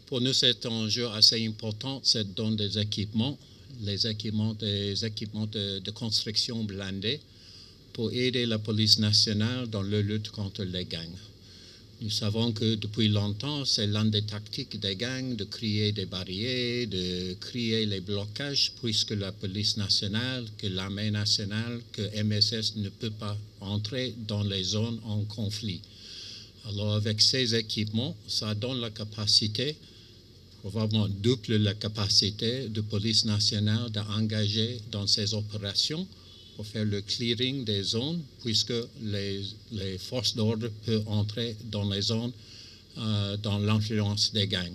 Pour nous, c'est un enjeu assez important, c'est dans des équipements, des équipements de construction blindée pour aider la police nationale dans la lutte contre les gangs. Nous savons que depuis longtemps, c'est l'une des tactiques des gangs de créer des barrières, de créer les blocages, puisque la police nationale, que l'armée nationale, que MSS ne peut pas entrer dans les zones en conflit. Alors avec ces équipements, ça donne la capacité, probablement double la capacité de police nationale d'engager dans ces opérations pour faire le clearing des zones, puisque les forces d'ordre peuvent entrer dans les zones dans l'influence des gangs.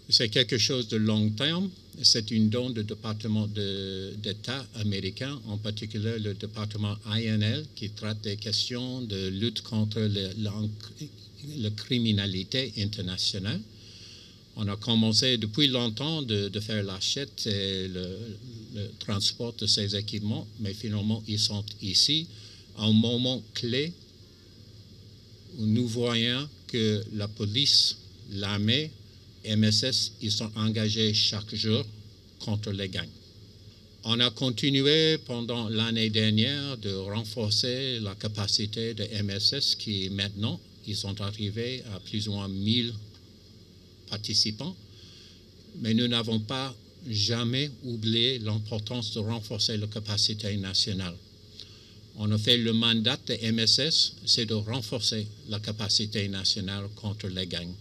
C'est quelque chose de long terme. C'est une donne du département d'État américain, en particulier le département INL, qui traite des questions de lutte contre la criminalité internationale. On a commencé depuis longtemps de faire l'achète et le transport de ces équipements, mais finalement, ils sont ici à un moment clé où nous voyons que la police, l'armée, MSS, ils sont engagés chaque jour contre les gangs. On a continué pendant l'année dernière de renforcer la capacité de MSS qui maintenant, ils sont arrivés à plus ou moins 1000 participants, mais nous n'avons pas jamais oublié l'importance de renforcer la capacité nationale. En effet, le mandat de MSS, c'est de renforcer la capacité nationale contre les gangs.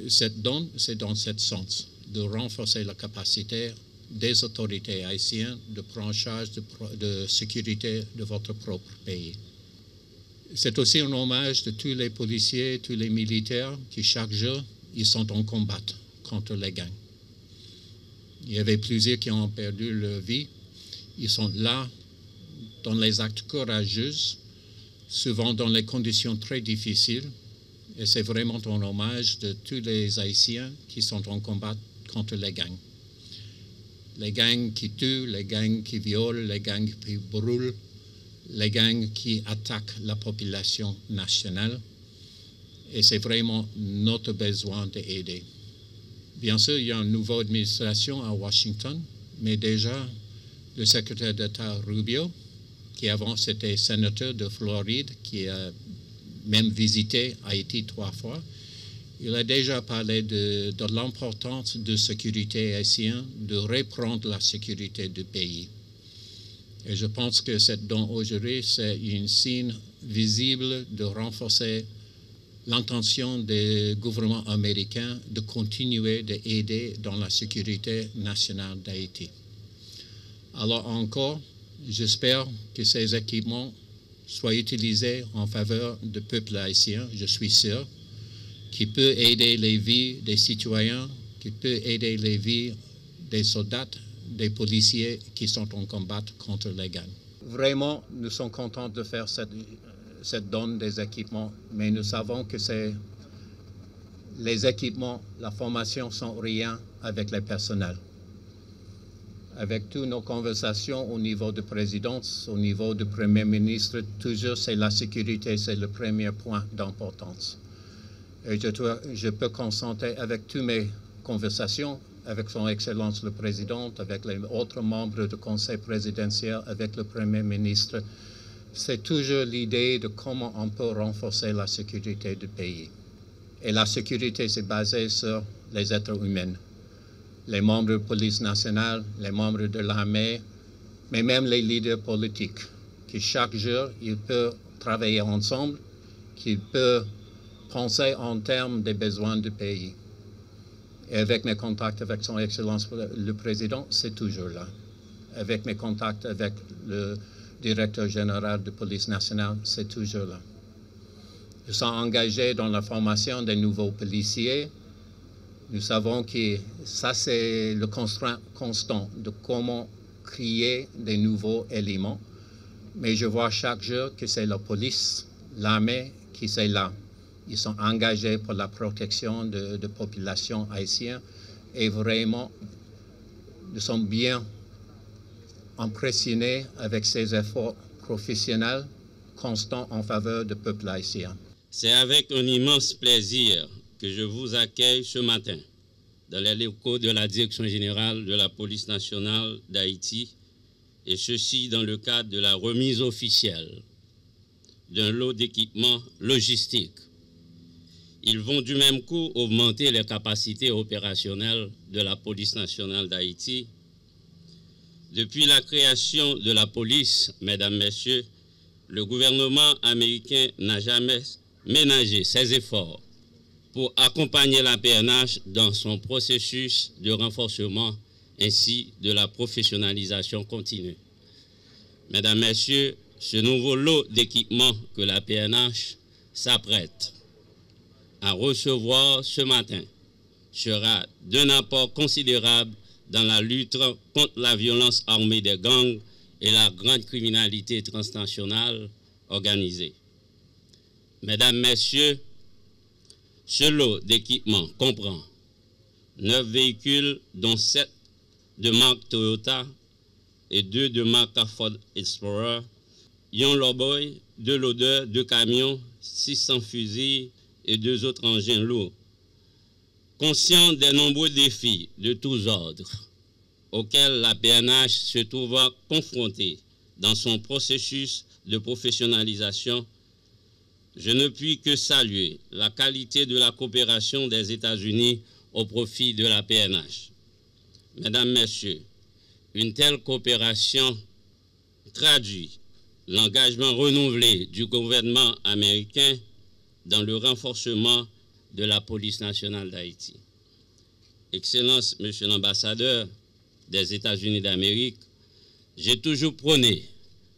Cette donne, c'est dans ce sens, de renforcer la capacité des autorités haïtiennes de prendre en charge de sécurité de votre propre pays. C'est aussi un hommage de tous les policiers, tous les militaires qui chaque jour, ils sont en combat contre les gangs. Il y avait plusieurs qui ont perdu leur vie. Ils sont là dans les actes courageux, souvent dans les conditions très difficiles. Et c'est vraiment un hommage de tous les Haïtiens qui sont en combat contre les gangs. Les gangs qui tuent, les gangs qui violent, les gangs qui brûlent, les gangs qui attaquent la population nationale. Et c'est vraiment notre besoin d'aider. Bien sûr, il y a une nouvelle administration à Washington, mais déjà, le secrétaire d'État Rubio, qui avant c'était sénateur de Floride, qui a même visité Haïti 3 fois, il a déjà parlé de l'importance de sécurité haïtienne, de reprendre la sécurité du pays. Et je pense que cette don aujourd'hui, c'est un signe visible de renforcer l'intention du gouvernement américain de continuer d'aider dans la sécurité nationale d'Haïti. Alors encore, j'espère que ces équipements soient utilisés en faveur du peuple haïtien, je suis sûr, qui peut aider les vies des citoyens, qui peut aider les vies des soldats, des policiers qui sont en combat contre les gangs. Vraiment, nous sommes contents de faire cette donne des équipements, mais nous savons que les équipements, la formation sont rien avec le personnel. Avec toutes nos conversations au niveau de présidence, au niveau du Premier ministre, toujours c'est la sécurité, c'est le premier point d'importance. Et je peux constater avec toutes mes conversations, avec son Excellence le Président, avec les autres membres du Conseil présidentiel, avec le Premier ministre, c'est toujours l'idée de comment on peut renforcer la sécurité du pays. Et la sécurité, c'est basé sur les êtres humains. Les membres de la police nationale, les membres de l'armée, mais même les leaders politiques, qui chaque jour, ils peuvent travailler ensemble, qu'ils peuvent penser en termes des besoins du pays. Et avec mes contacts avec son Excellence le Président, c'est toujours là. Avec mes contacts avec le directeur général de police nationale, c'est toujours là. Nous sommes engagés dans la formation des nouveaux policiers. Nous savons que ça, c'est le constant de comment créer des nouveaux éléments. Mais je vois chaque jour que c'est la police, l'armée qui sont là. Ils sont engagés pour la protection de la population haïtienne. Et vraiment, nous sommes bien impressionnés avec ces efforts professionnels constants en faveur du peuple haïtien. C'est avec un immense plaisir que je vous accueille ce matin dans les locaux de la Direction générale de la police nationale d'Haïti, et ceci dans le cadre de la remise officielle d'un lot d'équipements logistiques. Ils vont du même coup augmenter les capacités opérationnelles de la police nationale d'Haïti. Depuis la création de la police, mesdames, messieurs, le gouvernement américain n'a jamais ménagé ses efforts pour accompagner la PNH dans son processus de renforcement ainsi de la professionnalisation continue. Mesdames, messieurs, ce nouveau lot d'équipements que la PNH s'apprête à recevoir ce matin sera d'un apport considérable dans la lutte contre la violence armée des gangs et la grande criminalité transnationale organisée. Mesdames, messieurs, ce lot d'équipements comprend 9 véhicules, dont 7 de marque Toyota et 2 de marque Ford Explorer, un lowboy, 2 loaders, 2 camions, 600 fusils et 2 autres engins lourds. Conscient des nombreux défis de tous ordres auxquels la PNH se trouva confrontée dans son processus de professionnalisation, je ne puis que saluer la qualité de la coopération des États-Unis au profit de la PNH. Mesdames, Messieurs, une telle coopération traduit l'engagement renouvelé du gouvernement américain dans le renforcement de la police nationale d'Haïti. Excellence, Monsieur l'ambassadeur des États-Unis d'Amérique, j'ai toujours prôné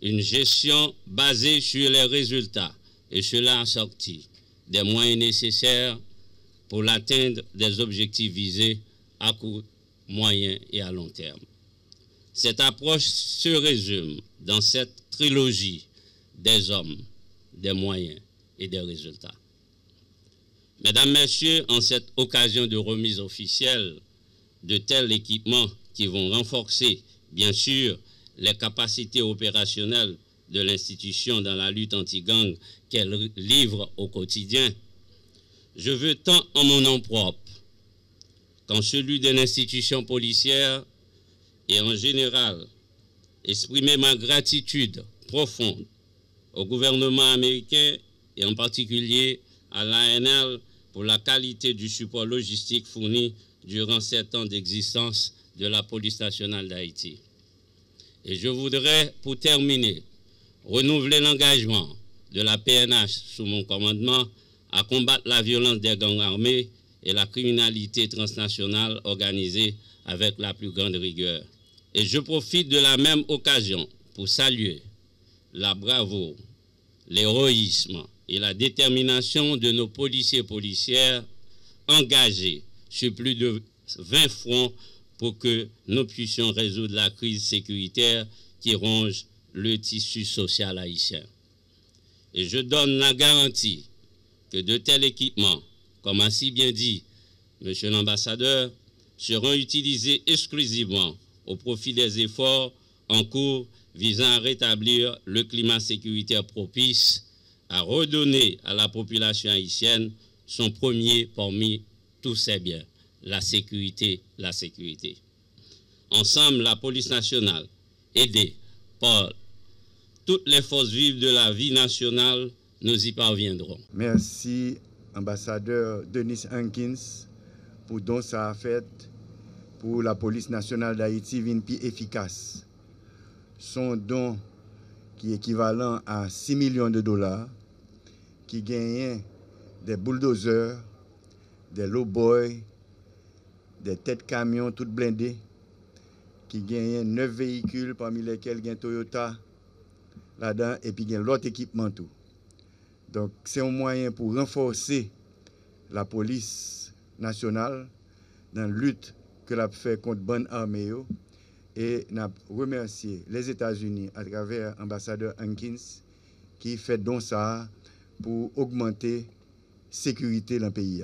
une gestion basée sur les résultats et cela assorti des moyens nécessaires pour l'atteinte des objectifs visés à court, moyen et à long terme. Cette approche se résume dans cette trilogie des hommes, des moyens et des résultats. Mesdames, Messieurs, en cette occasion de remise officielle de tels équipements qui vont renforcer, bien sûr, les capacités opérationnelles de l'institution dans la lutte anti-gang qu'elle livre au quotidien, je veux tant en mon nom propre qu'en celui de l'institution policière et en général exprimer ma gratitude profonde au gouvernement américain et en particulier à l'ANL pour la qualité du support logistique fourni durant 7 ans d'existence de la police nationale d'Haïti. Et je voudrais, pour terminer, renouveler l'engagement de la PNH sous mon commandement à combattre la violence des gangs armés et la criminalité transnationale organisée avec la plus grande rigueur. Et je profite de la même occasion pour saluer la bravoure, l'héroïsme et la détermination de nos policiers et policières engagés sur plus de 20 fronts pour que nous puissions résoudre la crise sécuritaire qui ronge le tissu social haïtien. Et je donne la garantie que de tels équipements, comme a si bien dit Monsieur l'ambassadeur, seront utilisés exclusivement au profit des efforts en cours visant à rétablir le climat sécuritaire propice à redonner à la population haïtienne son premier parmi tous ses biens, la sécurité, la sécurité. Ensemble, la police nationale, aidée par toutes les forces vives de la vie nationale, nous y parviendrons. Merci, ambassadeur Denis Hankins, pour don ça a fait pour la police nationale d'Haïti vin plus efficace. Son don qui est équivalent à 6 millions de dollars, qui gagne des bulldozers, des low-boys, des têtes camions toutes blindées, qui gagne 9 véhicules parmi lesquels il y a Toyota là-dedans et puis il y a l'autre équipement tout. Donc c'est un moyen pour renforcer la police nationale dans la lutte que l'a fait contre bonne armée et n'a remercié les États-Unis à travers l'ambassadeur Hankins qui fait don ça pour augmenter la sécurité dans le pays.